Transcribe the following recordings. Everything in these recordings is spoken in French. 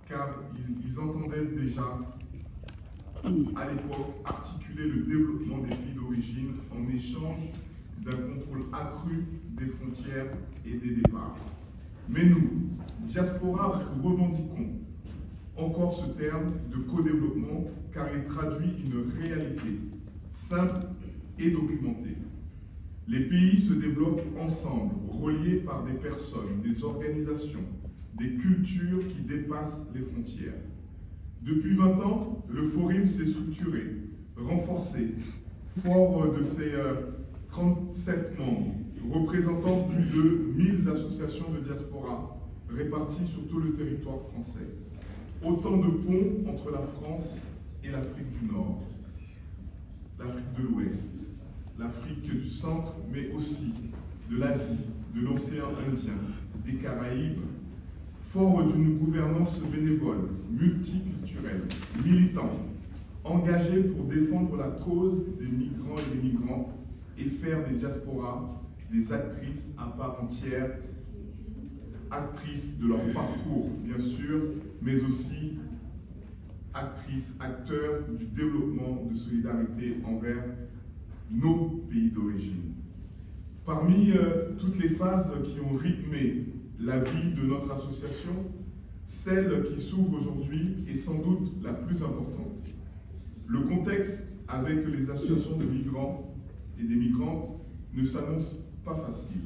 car ils entendaient déjà, à l'époque, articuler le développement des pays d'origine en échange d'un contrôle accru des frontières et des départs. Mais nous, diaspora, nous revendiquons encore ce terme de co-développement car il traduit une réalité simple et documentée. Les pays se développent ensemble, reliés par des personnes, des organisations, des cultures qui dépassent les frontières. Depuis 20 ans, le Forum s'est structuré, renforcé, fort de ses 37 membres, représentant plus de 1000 associations de diaspora réparties sur tout le territoire français. Autant de ponts entre la France et l'Afrique du Nord, l'Afrique de l'Ouest, l'Afrique du Centre, mais aussi de l'Asie, de l'océan Indien, des Caraïbes, fort d'une gouvernance bénévole, multiculturelle, militante, engagée pour défendre la cause des migrants et des migrantes et faire des diasporas des actrices à part entière, actrices de leur parcours, bien sûr, mais aussi actrices, acteurs du développement de solidarité envers nos pays d'origine. Parmi toutes les phases qui ont rythmé la vie de notre association, celle qui s'ouvre aujourd'hui est sans doute la plus importante. Le contexte avec les associations de migrants et des migrantes ne s'annonce pas facile.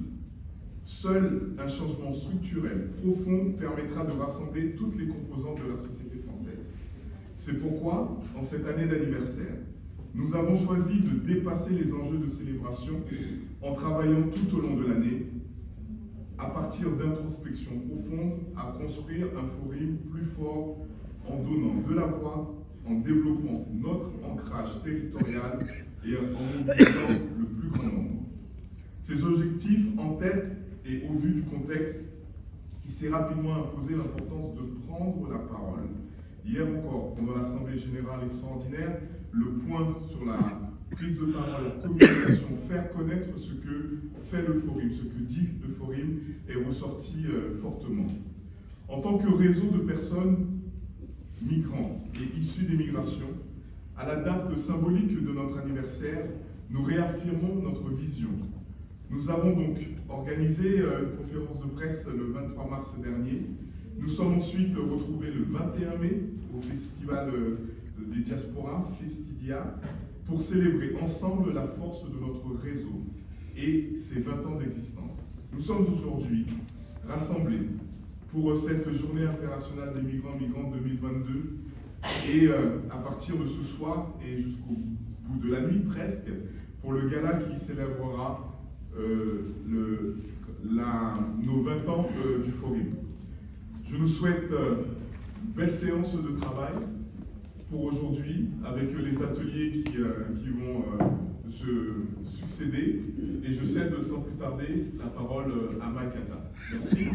Seul un changement structurel profond permettra de rassembler toutes les composantes de la société française. C'est pourquoi, en cette année d'anniversaire, nous avons choisi de dépasser les enjeux de célébration en travaillant tout au long de l'année, à partir d'introspection profonde, à construire un forum plus fort en donnant de la voix, en développant notre ancrage territorial et en mobilisant le plus grand nombre. Ces objectifs en tête et au vu du contexte, il s'est rapidement imposé l'importance de prendre la parole. Hier encore, pendant l'Assemblée générale extraordinaire, le point sur la prise de parole, la communication, faire connaître ce que fait le Forum, ce que dit le Forum, est ressorti fortement. En tant que réseau de personnes migrantes et issues des migrations, à la date symbolique de notre anniversaire, nous réaffirmons notre vision. Nous avons donc organisé une conférence de presse le 23 mars dernier. Nous sommes ensuite retrouvés le 21 mai au Festival des Diasporas, Festidia, pour célébrer ensemble la force de notre réseau et ses 20 ans d'existence. Nous sommes aujourd'hui rassemblés pour cette journée internationale des migrants et migrantes 2022 et à partir de ce soir et jusqu'au bout de la nuit presque, pour le gala qui célébrera nos 20 ans du Forum. Je nous souhaite une belle séance de travail pour aujourd'hui, avec les ateliers qui vont se succéder. Et je cède sans plus tarder la parole à Maïkata. Merci.